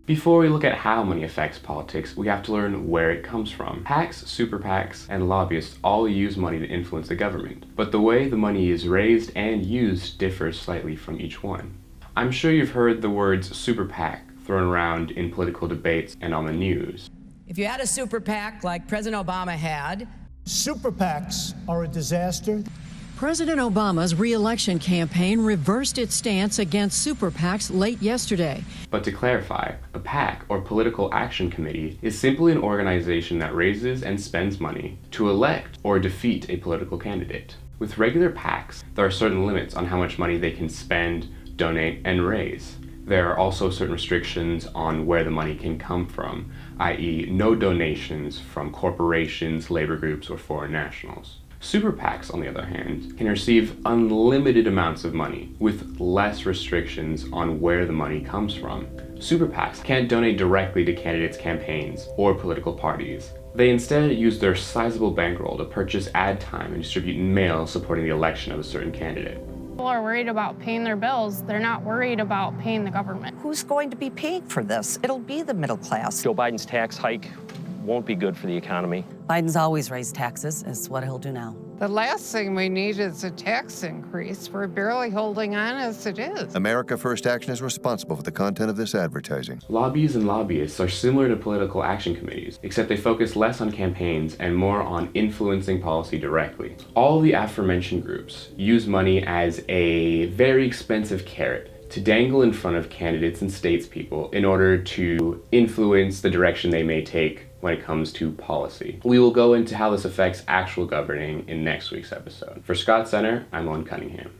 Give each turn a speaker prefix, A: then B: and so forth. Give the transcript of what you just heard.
A: Before we look at how money affects politics, we have to learn where it comes from. PACs, super PACs, and lobbyists all use money to influence the government, but the way the money is raised and used differs slightly from each one. I'm sure you've heard the words super PAC thrown around in political debates and on the news.
B: If you had a super PAC like President Obama had,
C: super PACs are a disaster.
D: President Obama's re-election campaign reversed its stance against super PACs late yesterday.
A: But to clarify, a PAC, or Political Action Committee, is simply an organization that raises and spends money to elect or defeat a political candidate. With regular PACs, there are certain limits on how much money they can spend, donate, and raise. There are also certain restrictions on where the money can come from, i.e. no donations from corporations, labor groups, or foreign nationals. Super PACs, on the other hand, can receive unlimited amounts of money with less restrictions on where the money comes from. Super PACs can't donate directly to candidates' campaigns or political parties. They instead use their sizable bankroll to purchase ad time and distribute mail supporting the election of a certain candidate.
E: People are worried about paying their bills. They're not worried about paying the government.
F: Who's going to be paying for this? It'll be the middle class.
G: Joe Biden's tax hike won't be good for the economy.
H: Biden's always raised taxes. It's what he'll do now.
I: The last thing we need is a tax increase. We're barely holding on as it is.
J: America First Action is responsible for the content of this advertising.
A: Lobbies and lobbyists are similar to political action committees, except they focus less on campaigns and more on influencing policy directly. All the aforementioned groups use money as a very expensive carrot to dangle in front of candidates and statespeople in order to influence the direction they may take when it comes to policy. We will go into how this affects actual governing in next week's episode. For Scott Center, I'm Owen Cunningham.